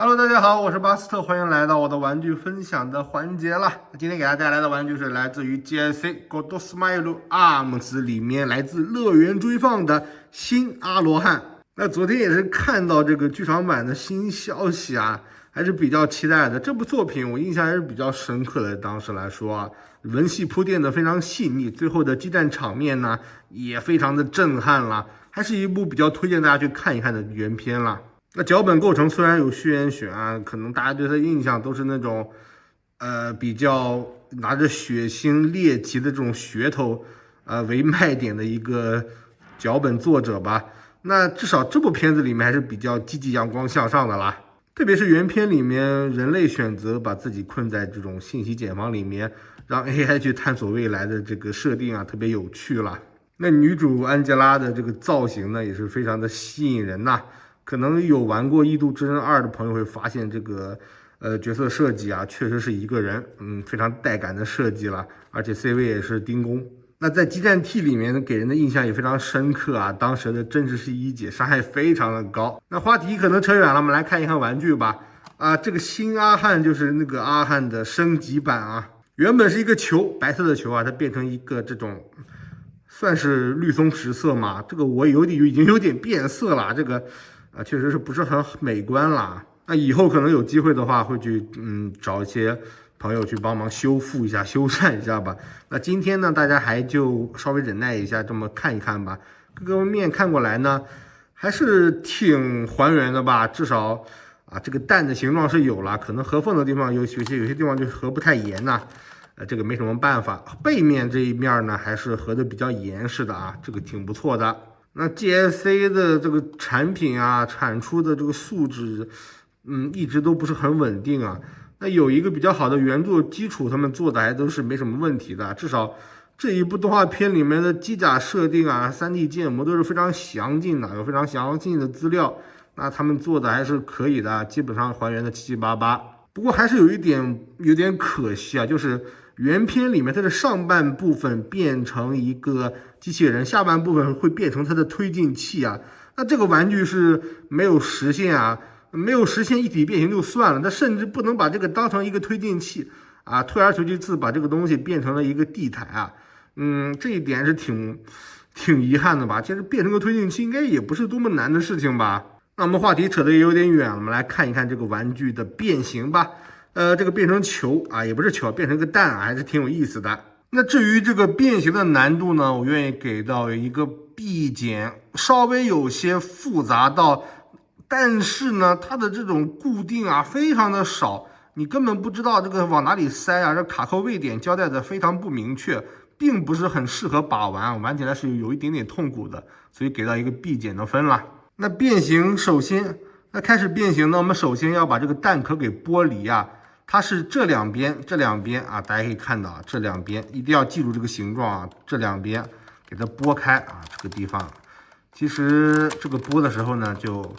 Hello，大家好，我是巴斯特，欢迎来到我的玩具分享的环节啦。今天给大家带来的玩具是来自于 GSC God Smile Arms 里面来自乐园追放的新阿罗汉。那昨天也是看到这个剧场版的新消息啊，还是比较期待的。这部作品我印象还是比较深刻的，当时来说啊，文戏铺垫的非常细腻，最后的激战场面呢也非常的震撼啦，还是一部比较推荐大家去看一看的原片啦。那脚本构成虽然有虚言选啊，可能大家对他印象都是那种，比较拿着血腥猎奇的这种噱头，为卖点的一个脚本作者吧。那至少这部片子里面还是比较积极、阳光向上的啦。特别是原片里面，人类选择把自己困在这种信息茧房里面，让 AI 去探索未来的这个设定啊，特别有趣啦。那女主安吉拉的这个造型呢，也是非常的吸引人呐。可能有玩过《异度之刃2》的朋友会发现，这个角色设计啊，确实是一个人，非常带感的设计了，而且 C 位也是丁工。那在激战 T 里面给人的印象也非常深刻啊，当时的真实是一姐伤害非常的高。那话题可能扯远了，我们来看一看玩具吧。这个新阿汉就是那个阿汉的升级版啊，原本是一个球，白色的球啊，它变成一个这种。算是绿松石色嘛，这个我已经有点变色了，这个确实是不是很美观啦。那以后可能有机会的话，会去找一些朋友去帮忙修复一下、修缮一下吧。那今天呢，大家还就稍微忍耐一下，这么看一看吧。各个面看过来呢，还是挺还原的吧，至少这个蛋的形状是有了，可能合缝的地方有些地方就合不太严呐。这个没什么办法，背面这一面呢还是合的比较严实的啊，这个挺不错的。那 GSC 的这个产品啊，产出的这个素质，一直都不是很稳定啊。那有一个比较好的原作基础，他们做的还都是没什么问题的。至少这一部动画片里面的机甲设定啊、3D 建模都是非常详尽的，有非常详尽的资料。那他们做的还是可以的，基本上还原的七七八八。不过还是有点可惜啊，就是原片里面它的上半部分变成一个机器人，下半部分会变成它的推进器啊。那这个玩具是没有实现啊，没有实现一体变形就算了，它甚至不能把这个当成一个推进器啊，退而求其次把这个东西变成了一个地台啊。这一点是挺遗憾的吧。其实变成个推进器应该也不是多么难的事情吧。那我们话题扯得也有点远了，我们来看一看这个玩具的变形吧。这个变成球啊，也不是球，变成个蛋啊，还是挺有意思的。那至于这个变形的难度呢，我愿意给到一个 B 减，稍微有些复杂到，但是呢，它的这种固定啊，非常的少，你根本不知道这个往哪里塞啊，这卡扣位点交代的非常不明确，并不是很适合把玩，玩起来是有一点点痛苦的，所以给到一个 B 减的分了。那变形首先，那开始变形呢，我们首先要把这个蛋壳给剥离啊。它是这两边啊，大家可以看到啊，这两边一定要记住这个形状啊，这两边给它剥开啊，这个地方，其实这个剥的时候呢，就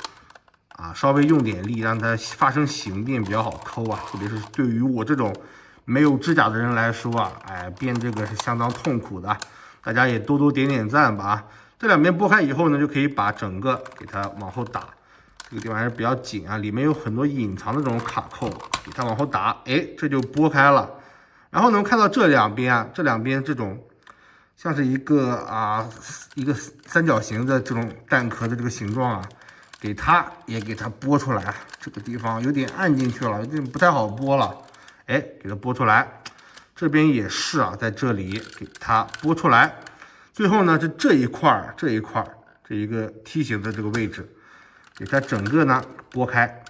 稍微用点力，让它发生形变比较好抠啊，特别是对于我这种没有指甲的人来说啊，编这个是相当痛苦的，大家也多多点点赞吧啊。这两边剥开以后呢，就可以把整个给它往后打。这个地方还是比较紧啊，里面有很多隐藏的这种卡扣，给它往后打，这就拨开了。然后能看到这两边这种像是一个三角形的这种蛋壳的这个形状啊，给它拨出来。这个地方有点按进去了，有点不太好拨了，给它拨出来。这边也是啊，在这里给它拨出来。最后呢，这一块这一个梯形的这个位置。给它整个呢拨开，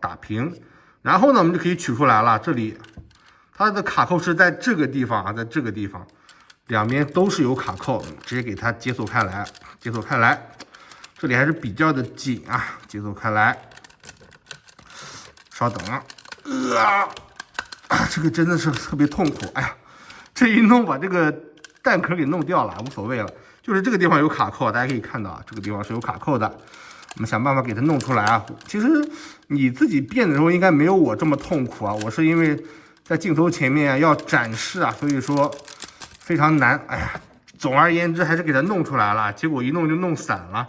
打平，然后呢我们就可以取出来了。这里它的卡扣是在这个地方啊，在这个地方，两边都是有卡扣，直接给它解锁开来，这里还是比较的紧啊，解锁开来。稍等这个真的是特别痛苦，这一弄把这个蛋壳给弄掉了，无所谓了。就是这个地方有卡扣，大家可以看到啊，这个地方是有卡扣的。我们想办法给它弄出来啊！其实你自己变的时候应该没有我这么痛苦啊！我是因为在镜头前面要展示啊，所以说非常难。总而言之还是给它弄出来了，结果一弄就弄散了。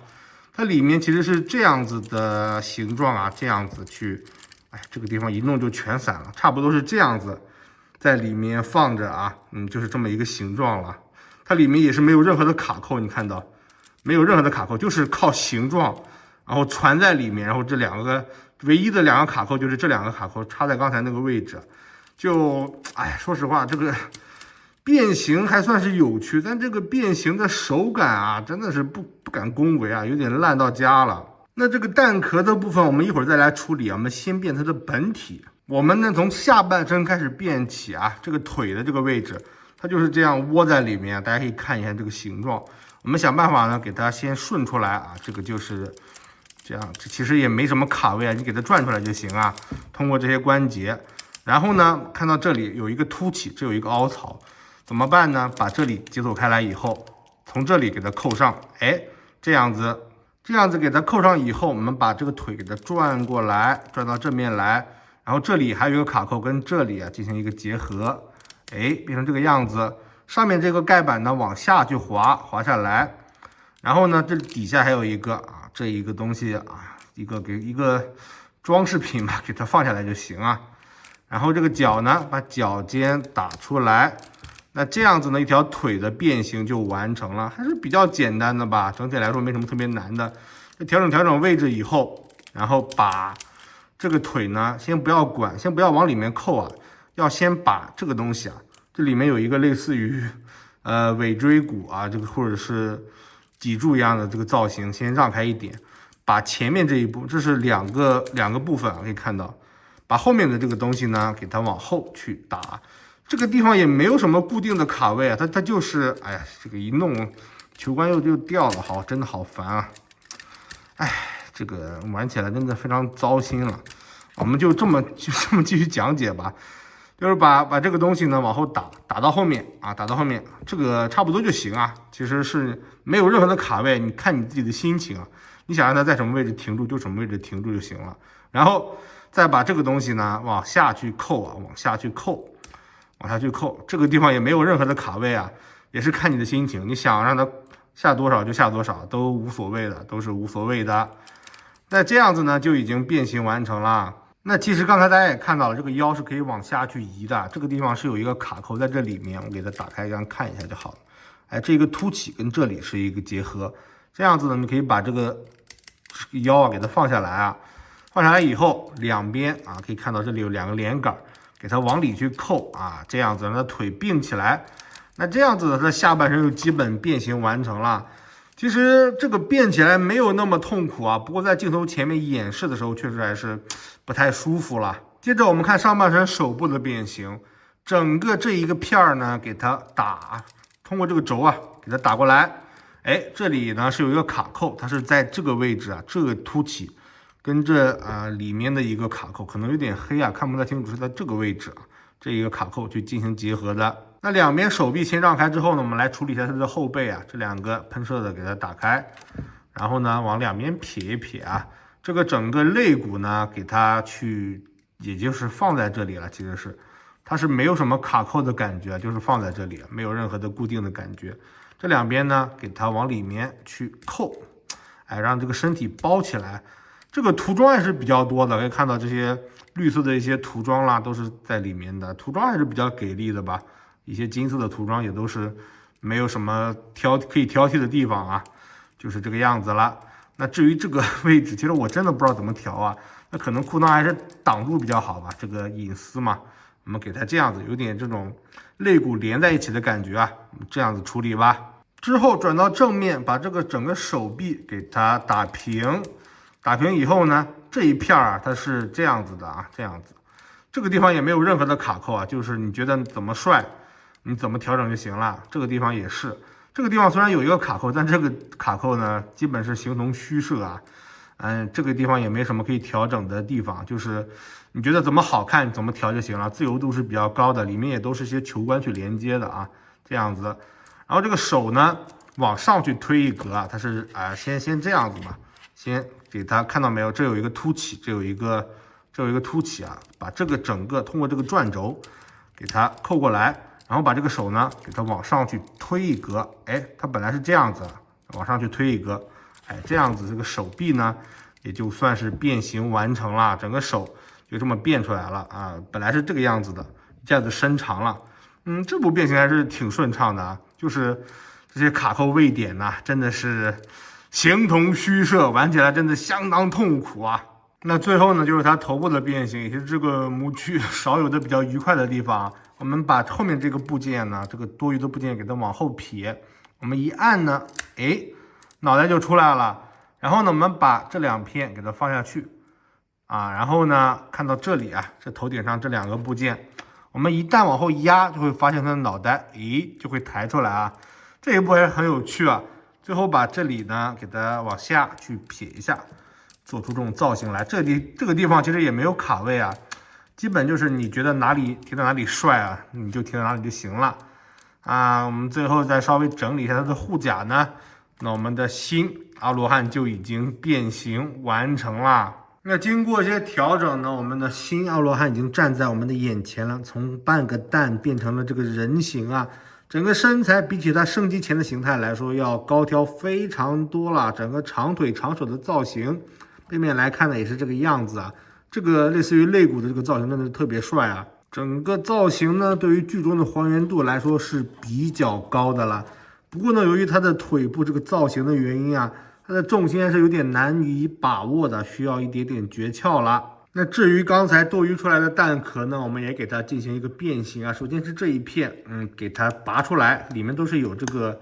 它里面其实是这样子的形状啊，这样子去哎，这个地方一弄就全散了，差不多是这样子，在里面放着啊，就是这么一个形状了。它里面也是没有任何的卡扣，你看到没有任何的卡扣，就是靠形状，然后传在里面，然后这两个唯一的2个卡扣就是这2个卡扣插在刚才那个位置。就哎，说实话，这个变形还算是有趣，但这个变形的手感啊，真的是不敢恭维啊，有点烂到家了。那这个蛋壳的部分，我们一会儿再来处理啊。我们先变它的本体。我们呢从下半身开始变起啊，这个腿的这个位置，它就是这样窝在里面。大家可以看一下这个形状。我们想办法呢，给它先顺出来啊。这个就是这样，这其实也没什么卡位啊，你给它转出来就行啊。通过这些关节，然后呢，看到这里有一个凸起，这有一个凹槽，怎么办呢？把这里解锁开来以后，从这里给它扣上，哎，这样子给它扣上以后，我们把这个腿给它转过来，转到这面来，然后这里还有一个卡扣跟这里啊进行一个结合，哎，变成这个样子。上面这个盖板呢往下去滑下来，然后呢这底下还有一个啊，这一个东西啊，一个装饰品吧，给它放下来就行啊。然后这个脚呢，把脚尖打出来。那这样子呢，一条腿的变形就完成了，还是比较简单的吧。整体来说没什么特别难的。调整位置以后，然后把这个腿呢，先不要管，先不要往里面扣啊，要先把这个东西啊，这里面有一个类似于尾椎骨啊，这个或者是脊柱一样的这个造型，先让开一点，把前面这一步，这是两个部分啊，可以看到，把后面的这个东西呢，给它往后去打。这个地方也没有什么固定的卡位啊，它就是，哎呀，这个一弄球杆又掉了，好，真的好烦啊！哎，这个玩起来真的非常糟心了。我们就这么继续讲解吧，就是把这个东西呢往后打到后面啊，打到后面，这个差不多就行啊。其实是没有任何的卡位，你看你自己的心情啊，你想让它在什么位置停住就什么位置停住就行了。然后再把这个东西呢往下去扣啊，往下去扣。这个地方也没有任何的卡位啊，也是看你的心情，你想让它下多少就下多少，都无所谓的，都是无所谓的。那这样子呢，就已经变形完成了。那其实刚才大家也看到了，这个腰是可以往下去移的，这个地方是有一个卡扣在这里面，我给它打开，让看一下就好了。哎，这个凸起跟这里是一个结合，这样子呢，你可以把这个腰啊给它放下来啊，放下来以后，两边啊可以看到这里有2个连杆。给它往里去扣啊，这样子让它腿并起来，那这样子它的下半身就基本变形完成了。其实这个变起来没有那么痛苦啊，不过在镜头前面演示的时候确实还是不太舒服了。接着我们看上半身手部的变形，整个这一个片儿呢给它打，通过这个轴啊给它打过来，哎，这里呢是有一个卡扣，它是在这个位置啊，这个凸起。跟这里面的一个卡扣可能有点黑啊，看不太清楚，是在这个位置啊，这一个卡扣去进行结合的。那两边手臂先让开之后呢，我们来处理一下它的后背啊，这2个喷射的给它打开，然后呢往两边撇一撇啊，这个整个肋骨呢给它去，也就是放在这里了，其实是它是没有什么卡扣的感觉，就是放在这里，没有任何的固定的感觉。这两边呢给它往里面去扣，哎，让这个身体包起来。这个涂装还是比较多的，可以看到这些绿色的一些涂装啦，都是在里面的。涂装还是比较给力的吧，一些金色的涂装也都是没有什么可以挑剔的地方啊，就是这个样子了。那至于这个位置，其实我真的不知道怎么调啊，那可能裤裆还是挡住比较好吧，这个隐私嘛，我们给它这样子，有点这种肋骨连在一起的感觉啊，这样子处理吧。之后转到正面，把这个整个手臂给它打平。打平以后呢，这一片啊，它是这样子的啊，这样子，这个地方也没有任何的卡扣啊，就是你觉得怎么帅，你怎么调整就行了。这个地方也是，这个地方虽然有一个卡扣，但这个卡扣呢，基本是形同虚设啊。这个地方也没什么可以调整的地方，就是你觉得怎么好看怎么调就行了，自由度是比较高的，里面也都是一些球关去连接的啊，这样子。然后这个手呢，往上去推一格啊，它是先这样子吧。先给它看到没有？这有一个凸起，这有一个凸起啊！把这个整个通过这个转轴给它扣过来，然后把这个手呢给它往上去推一格。哎，它本来是这样子，往上去推一格，哎，这样子这个手臂呢也就算是变形完成了。整个手就这么变出来了啊。本来是这个样子的，一下子伸长了。这步变形还是挺顺畅的啊，就是这些卡扣位点呐，真的是形同虚设，玩起来真的相当痛苦啊。那最后呢，就是它头部的变形，也是这个模具少有的比较愉快的地方。我们把后面这个部件呢，这个多余的部件给它往后撇，我们一按呢，哎，脑袋就出来了。然后呢，我们把这2片给它放下去啊，然后呢，看到这里啊，这头顶上这2个部件。我们一旦往后压，就会发现它的脑袋，咦，就会抬出来啊。这一步还是很有趣啊。最后把这里呢，给它往下去撇一下，做出这种造型来。这个地方其实也没有卡位啊，基本就是你觉得哪里贴到哪里帅啊，你就贴到哪里就行了啊。我们最后再稍微整理一下它的护甲呢，那我们的新阿罗汉就已经变形完成了。那经过一些调整呢，我们的新阿罗汉已经站在我们的眼前了，从半个蛋变成了这个人形啊，整个身材比起它升级前的形态来说要高挑非常多了，整个长腿长手的造型，背面来看呢也是这个样子啊，这个类似于肋骨的这个造型真的是特别帅啊，整个造型呢对于剧中的还原度来说是比较高的了，不过呢由于它的腿部这个造型的原因啊，它的重心还是有点难以把握的，需要一点点诀窍了。那至于刚才多余出来的蛋壳呢，我们也给它进行一个变形啊。首先是这一片，给它拔出来，里面都是有这个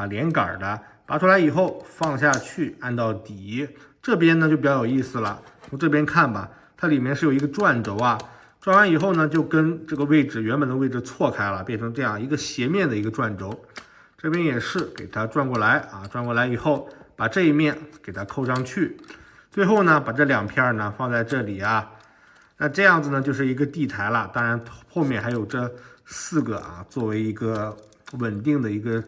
连杆的。拔出来以后放下去，按到底。这边呢就比较有意思了，从这边看吧，它里面是有一个转轴啊。转完以后呢，就跟这个位置原本的位置错开了，变成这样一个斜面的一个转轴。这边也是给它转过来啊，转过来以后。把这一面给它扣上去，最后呢，把这2片呢放在这里啊，那这样子呢就是一个地台了。当然后面还有这4个啊，作为一个稳定的一个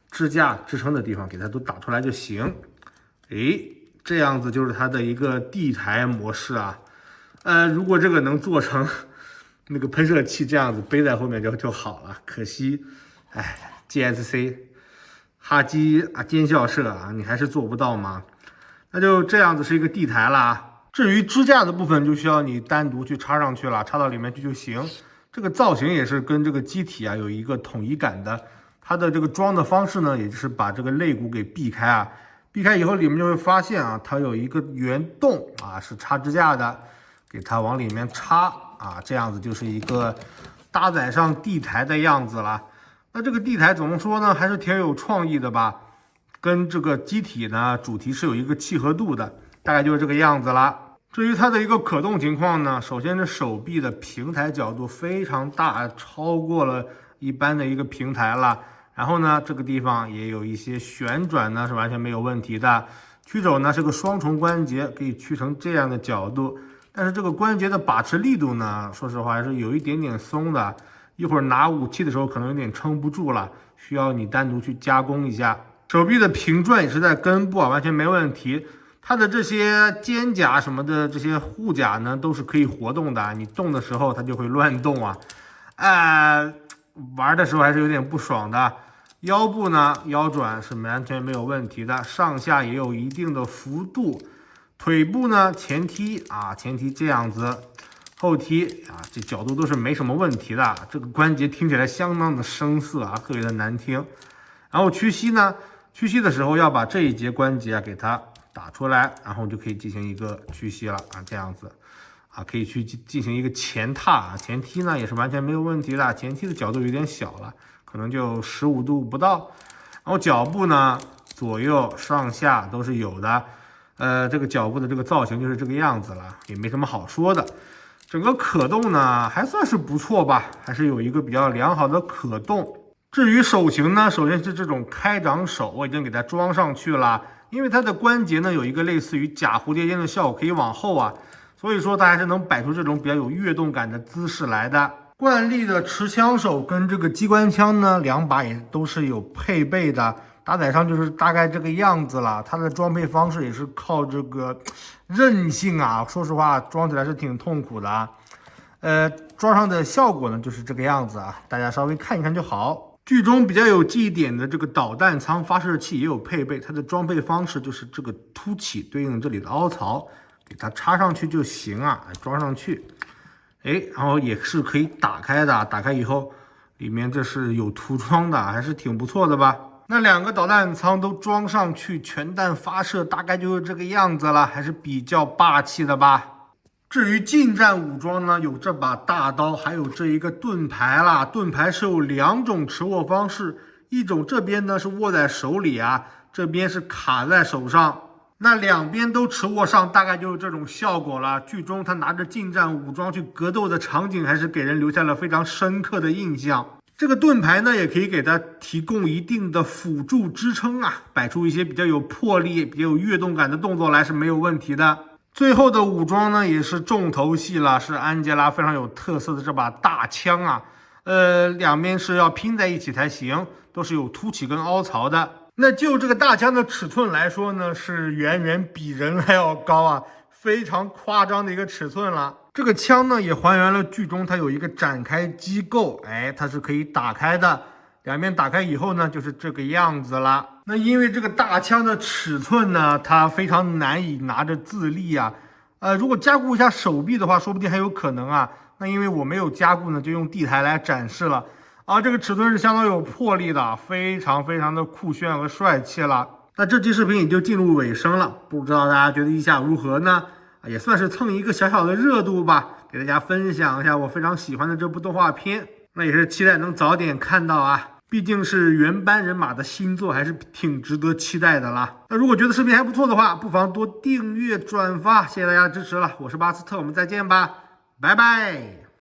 支架支撑的地方，给它都打出来就行。诶，这样子就是它的一个地台模式啊。如果这个能做成那个喷射器这样子背在后面就好了，可惜，GSC。哈基尖校社啊，你还是做不到吗？那就这样子是一个地台啦。至于支架的部分，就需要你单独去插上去了，插到里面去就行。这个造型也是跟这个机体啊有一个统一感的。它的这个装的方式呢，也就是把这个肋骨给避开啊，避开以后里面就会发现啊，它有一个圆洞啊，是插支架的，给它往里面插啊，这样子就是一个搭载上地台的样子了。那这个地台怎么说呢，还是挺有创意的吧，跟这个机体呢主题是有一个契合度的，大概就是这个样子啦。至于它的一个可动情况呢，首先是手臂的平台角度非常大，超过了一般的一个平台了。然后呢，这个地方也有一些旋转呢是完全没有问题的。曲肘呢是个双重关节，可以曲成这样的角度，但是这个关节的把持力度呢，说实话还是有一点点松的。一会儿拿武器的时候可能有点撑不住了，需要你单独去加工一下。手臂的平转也是在根部啊，完全没问题。它的这些肩胛什么的这些护甲呢，都是可以活动的，你动的时候它就会乱动啊。玩的时候还是有点不爽的。腰部呢，腰转是完全没有问题的，上下也有一定的幅度。腿部呢，前踢这样子。后踢啊，这角度都是没什么问题的。这个关节听起来相当的生涩啊，特别的难听。然后屈膝呢，屈膝的时候要把这一节关节给它打出来，然后就可以进行一个屈膝了啊，这样子啊，可以去进行一个前踏啊，前踢呢也是完全没有问题的。前踢的角度有点小了，可能就15度不到。然后脚部呢，左右上下都是有的。这个脚部的这个造型就是这个样子了，也没什么好说的。整个可动呢还算是不错吧，还是有一个比较良好的可动。至于手型呢，首先是这种开掌手，我已经给它装上去了，因为它的关节呢有一个类似于假蝴蝶肩的效果，可以往后啊，所以说它还是能摆出这种比较有跃动感的姿势来的。惯例的持枪手跟这个机关枪呢，2把也都是有配备的。搭载上就是大概这个样子了，它的装配方式也是靠这个韧性啊，说实话装起来是挺痛苦的啊。装上的效果呢就是这个样子啊，大家稍微看一看就好。剧中比较有记忆点的这个导弹舱发射器也有配备，它的装配方式就是这个凸起对应这里的凹槽，给它插上去就行啊，装上去。哎，然后也是可以打开的，打开以后里面这是有涂装的，还是挺不错的吧？那2个导弹舱都装上去，全弹发射，大概就是这个样子了，还是比较霸气的吧？至于近战武装呢，有这把大刀，还有这一个盾牌啦。盾牌是有2种持握方式，一种这边呢是握在手里啊，这边是卡在手上。那两边都持握上，大概就是这种效果了。剧中他拿着近战武装去格斗的场景，还是给人留下了非常深刻的印象。这个盾牌呢，也可以给它提供一定的辅助支撑啊，摆出一些比较有魄力、比较有跃动感的动作来是没有问题的。最后的武装呢，也是重头戏了，是安吉拉非常有特色的这把大枪啊。两边是要拼在一起才行，都是有凸起跟凹槽的。那就这个大枪的尺寸来说呢，是远远比人还要高啊，非常夸张的一个尺寸了。这个枪呢，也还原了剧中它有一个展开机构，哎，它是可以打开的。两边打开以后呢，就是这个样子了。那因为这个大枪的尺寸呢，它非常难以拿着自立啊。如果加固一下手臂的话，说不定还有可能啊。那因为我没有加固呢，就用地台来展示了。啊，这个尺寸是相当有魄力的，非常非常的酷炫和帅气了。那这期视频也就进入尾声了，不知道大家觉得意下如何呢？也算是蹭一个小小的热度吧，给大家分享一下我非常喜欢的这部动画片。那也是期待能早点看到啊，毕竟是原班人马的新作，还是挺值得期待的啦。那如果觉得视频还不错的话，不妨多订阅转发，谢谢大家的支持了。我是巴斯特，我们再见吧，拜拜。